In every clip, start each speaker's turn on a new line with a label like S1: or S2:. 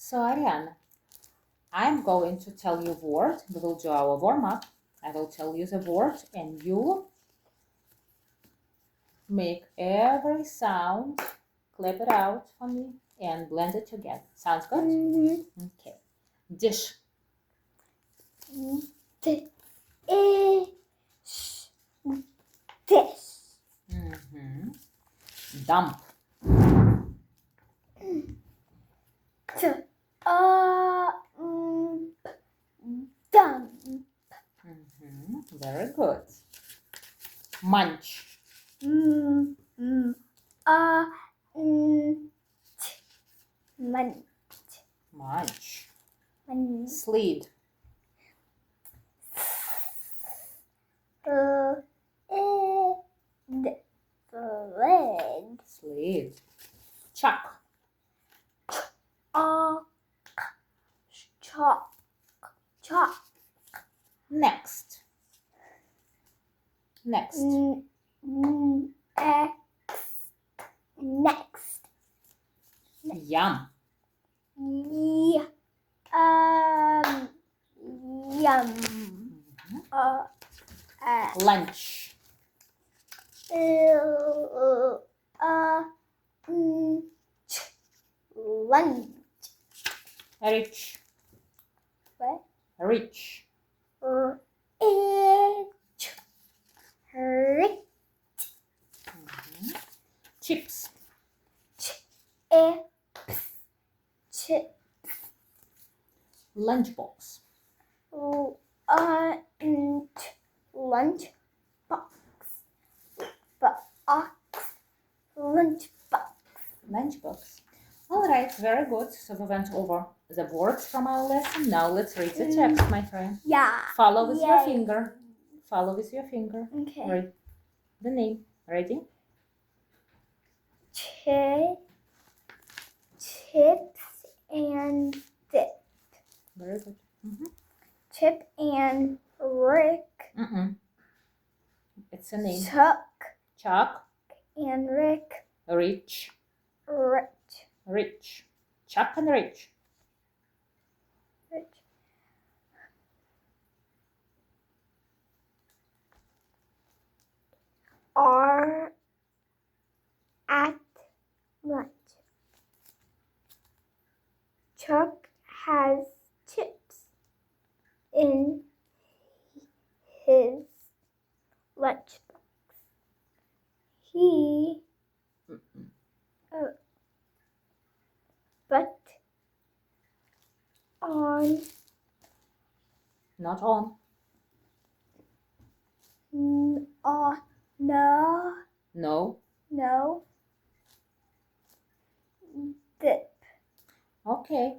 S1: So, Ariana, I'm going to tell you a word. We will do our warm up. I will tell you the word, and you make every sound, clip it out for me, and blend it together. Sounds good?
S2: Mm-hmm.
S1: Okay. Dish.
S2: Dish.
S1: Mm-hmm. Dump.
S2: Dump.
S1: Mm-hmm. Very good. Munch.
S2: Munch.
S1: Munch.
S2: Munch.
S1: Slid.
S2: Sled.
S1: Slid. Chuck.
S2: Chalk.
S1: Next. Next.
S2: Next.
S1: Yum.
S2: Yum.
S1: Lunch.
S2: Lunch.
S1: Rich.
S2: What?
S1: Rich. Chips.
S2: Chips.
S1: Lunchbox.
S2: Lunch box.
S1: Lunchbox. All right, very good. So we went over the words from our lesson. Now let's read the text, my friend.
S2: Yeah.
S1: Follow with your
S2: Yay.
S1: finger. Follow with your finger.
S2: Okay.
S1: Read the name. Ready?
S2: Chips and dip.
S1: Very good.
S2: Chip and Rick.
S1: It's a name.
S2: Chuck
S1: Chuck.
S2: and Rick.
S1: Rich.
S2: Rich.
S1: Chuck and Rich.
S2: Are at lunch. Chuck has chips in his lunchbox. But on.
S1: Not on.
S2: No.
S1: No.
S2: Dip.
S1: Okay.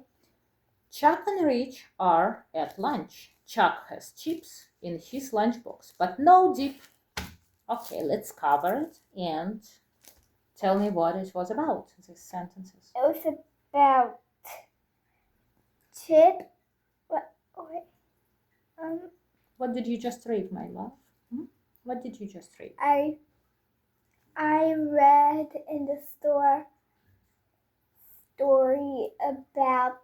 S1: Chuck and Rich are at lunch. Chuck has chips in his lunchbox, but no dip. Okay, let's cover it and tell me what it was about, these sentences.
S2: It was about chip.
S1: What did you just read, my love? What did you just read?
S2: I read in the story about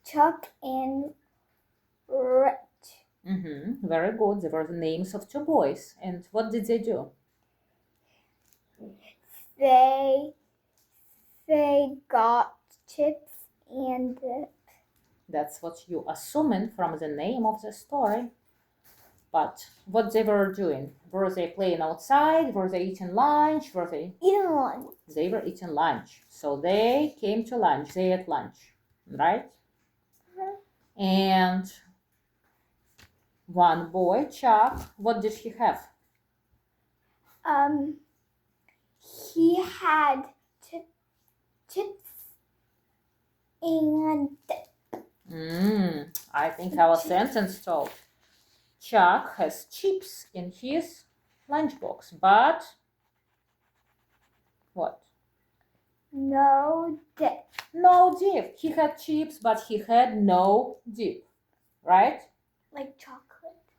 S2: Chuck and Rich.
S1: Very good. They were the names of two boys. And what did they do?
S2: They got chips and dip.
S1: That's what you assuming from the name of the story. But what they were doing? Were they playing outside? Were they eating lunch? Were they
S2: eating lunch?
S1: They were eating lunch. So they came to lunch. They ate lunch, right? And one boy, Chuck, what did he have?
S2: He had chips and dip.
S1: I think our sentence told. Chuck has chips in his lunchbox, but what?
S2: No dip.
S1: No dip. He had chips, but he had no dip, right?
S2: Like chocolate.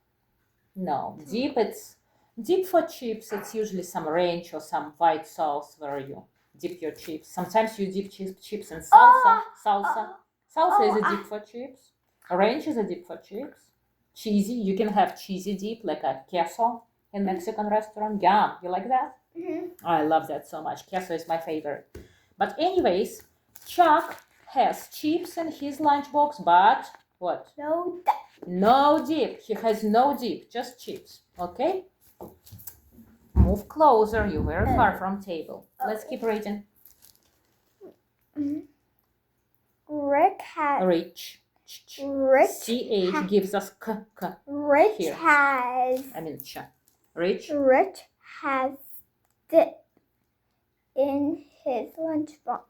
S1: No, dip. It's dip for chips. It's usually some ranch or some white sauce where you dip your chips. Sometimes you dip chips in salsa. Salsa.
S2: Oh,
S1: Salsa is a
S2: oh,
S1: dip for chips. Ranch is a dip for chips. Cheesy. You can have cheesy dip like a queso in Mexican restaurant. Yum. You like that? I love that so much. Queso is my favorite. But anyways, Chuck has chips in his lunchbox, but what?
S2: No dip.
S1: No dip. He has no dip, just chips. Okay? Move closer. You're very far from table. Let's keep reading.
S2: Rick has.
S1: Rich.
S2: Rich.
S1: CH gives us k.
S2: Rich
S1: Here.
S2: has.
S1: I mean ch. Rich.
S2: Rich has dip in his lunchbox,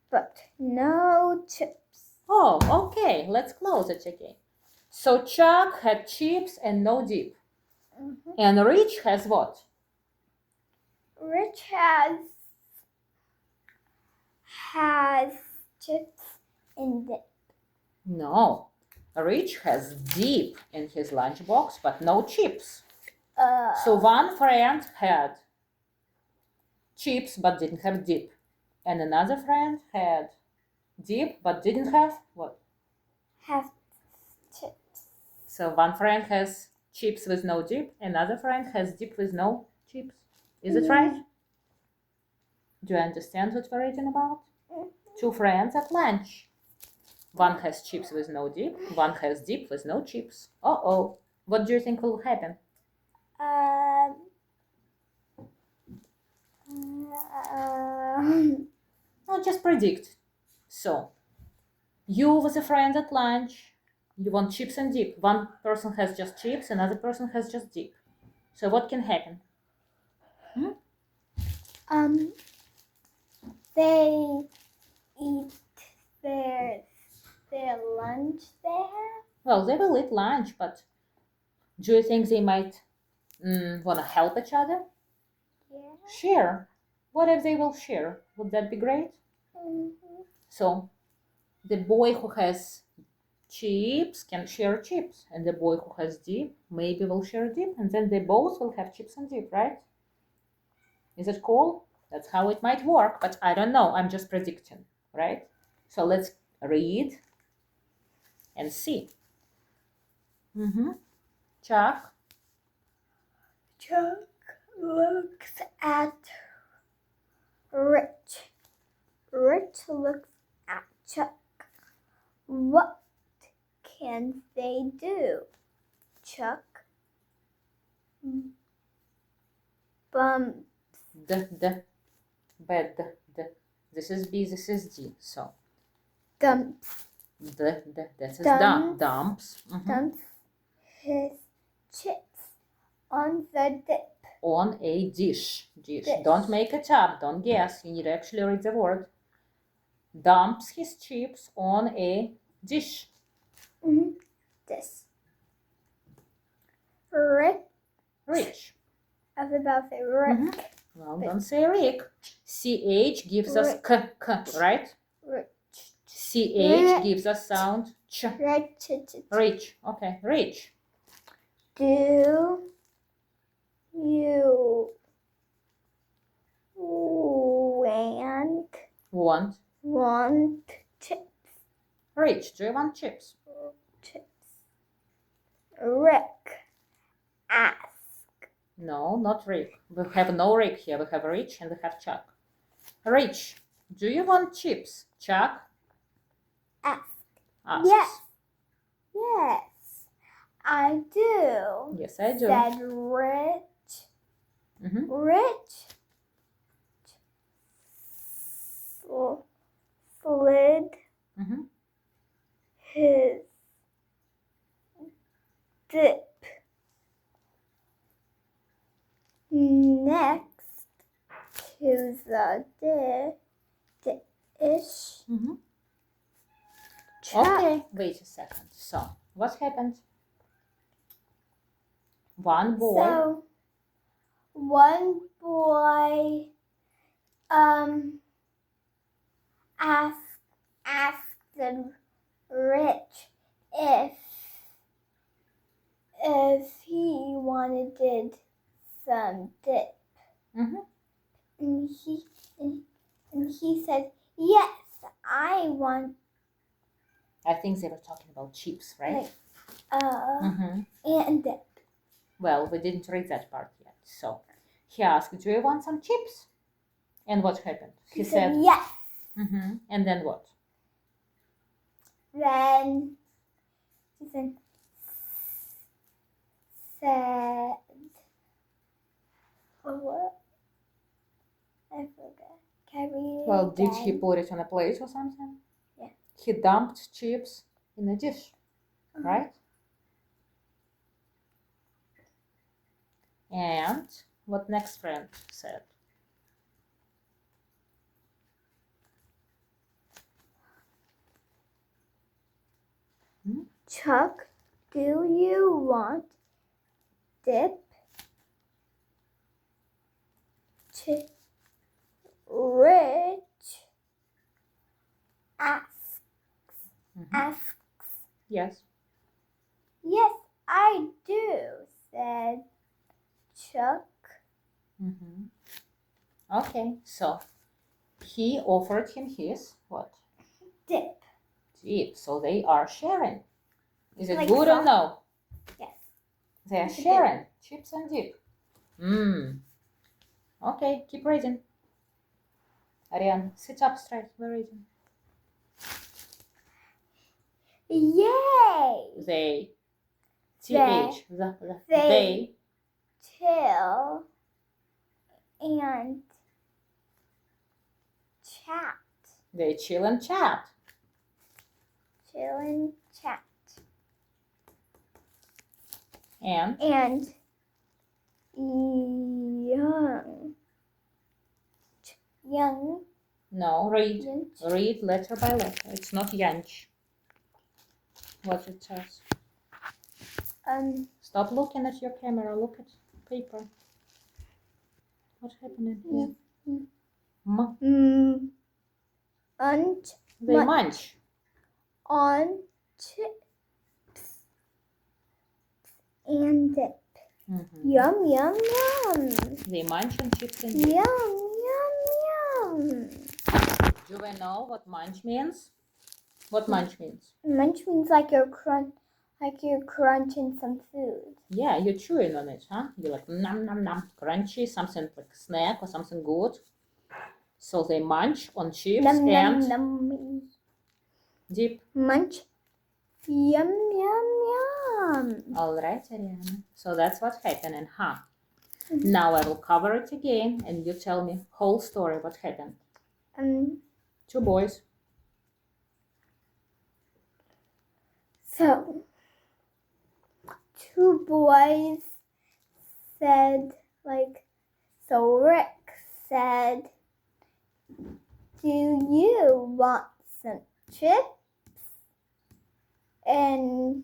S2: but no chips.
S1: Oh, okay. Let's close it again. So Chuck had chips and no dip. And Rich has what?
S2: Rich has chips and dip.
S1: No. Rich has dip in his lunchbox, but no chips. So one friend had chips but didn't have dip. And another friend had dip but didn't have what?
S2: Have chips.
S1: So one friend has chips with no dip, another friend has dip with no chips. Is it right? Do you understand what we're reading about? Two friends at lunch. One has chips with no dip, one has dip with no chips. Uh-oh. What do you think will happen? No, just predict. So, you with a friend at lunch, you want chips and dip. One person has just chips, another person has just dip. So what can happen?
S2: They eat their lunch there.
S1: Well, they will eat lunch, but do you think they might want to help each other?
S2: Yeah.
S1: Share. What if they will share? Would that be great? So, the boy who has chips can share chips, and the boy who has dip maybe will share dip, and then they both will have chips and dip, right? Is it cool? That's how it might work, but I don't know. I'm just predicting, right? So let's read and see. Chuck.
S2: Chuck looks at Rich. Rich looks at Chuck. What can they do? Chuck bumps.
S1: Bed. This is B, this is D. So
S2: Dumps.
S1: This is dump. Dumps.
S2: Dumps his chips on the dip.
S1: On a dish. Don't make it up. Don't guess. You need to actually read the word. Dumps his chips on a dish.
S2: This. Rich. I was about to say Rick.
S1: Well, don't say Rick. CH gives us k, right?
S2: Rich.
S1: CH gives us sound ch. Rich. Okay, rich.
S2: Do you want chips?
S1: Rich, do you want chips?
S2: Chips. Rick ask.
S1: No, not Rick. We have no Rick here. We have Rich and we have Chuck. Rich, do you want chips? Chuck
S2: Ask.
S1: asks.
S2: Yes, I do.
S1: Yes, I do.
S2: Said Rich. Rich slid his dip next to the dish.
S1: Okay, wait a second. So, what happened? One boy.
S2: So, one boy asked Rich if he wanted some dip. And And he said, yes, I want
S1: I think they were talking about chips, right?
S2: like, and dip.
S1: Well, we didn't read that part yet. So he asked, do you want some chips? And what happened?
S2: He said, yes.
S1: And then what?
S2: Then he said, what? I forgot. Can I read it
S1: Well, did
S2: again?
S1: he put it on a plate or something?
S2: Yeah.
S1: He dumped chips in a dish, right? And what next friend said?
S2: Chuck, do you want dip? Rich asks.
S1: Yes.
S2: Yes, I do, said Chuck.
S1: Okay, so he offered him his what?
S2: Dip.
S1: Dip. So they are sharing. Is it
S2: Like
S1: good or
S2: sauce?
S1: no?
S2: Yes.
S1: They are
S2: It's
S1: sharing chips and dip. Okay, keep reading. Ariane, sit up straight. We're reading.
S2: Yay!
S1: They.
S2: They.
S1: They.
S2: Chill and chat.
S1: They chill and chat.
S2: Chill and chat.
S1: And
S2: young.
S1: No, read.
S2: Yunch.
S1: Read letter by letter. It's not yanch. What it says. Stop looking at your camera. Look at paper. What's happening here? They munch.
S2: On chips and dip. Yum, yum, yum.
S1: They munch on chips and dip.
S2: Yum, yum, yum.
S1: Do we know what munch means? What munch means?
S2: Munch means like you're crunching some food.
S1: Yeah, you're chewing on it, huh? You're like nom nom nom, crunchy, something like a snack or something good. So they munch on chips
S2: Nom,
S1: and
S2: nom, nom.
S1: dip.
S2: Munch. Yum, yum, yum.
S1: All right, Ariana. So that's what's happening, huh? Now I will cover it again and you tell me whole story what happened. Two boys.
S2: So, two boys said, so Rick said, do you want some chips? And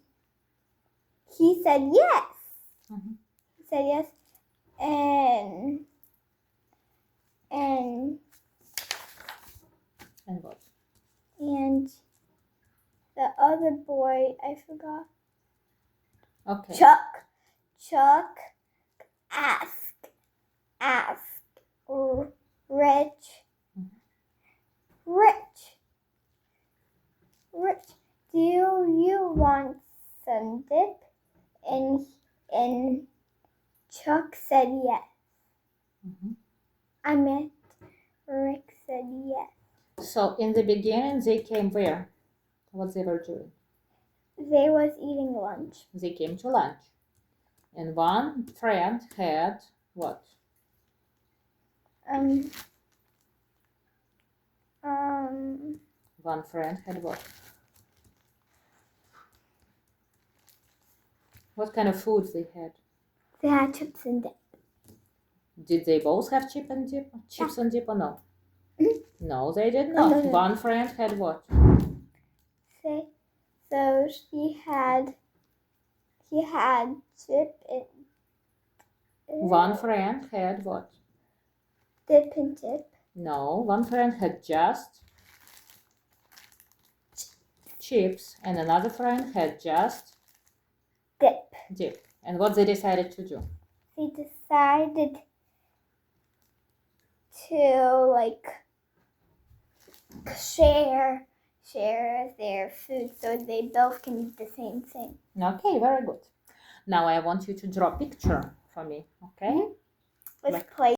S2: he said yes. He said yes. And
S1: what?
S2: And the other boy, I forgot.
S1: Okay.
S2: Chuck asked Rich, do you want some dip? And Chuck said yes. I meant Rick said yes.
S1: So in the beginning they came where? What they were doing?
S2: They was eating lunch.
S1: They came to lunch. And one friend had what? One friend had what? What kind of food they had?
S2: They had chips and dip.
S1: Did they both have chips and dip or no? No, they did
S2: Oh,
S1: not.
S2: no.
S1: One friend had what?
S2: So he had chip and
S1: One friend had what?
S2: Dip and dip.
S1: No, one friend had just chips and another friend had just
S2: dip.
S1: And what they decided to do?
S2: They decided to like share their food so they both can eat the same thing.
S1: Okay, very good. Now I want you to draw a picture for me, okay?
S2: With
S1: Like-
S2: play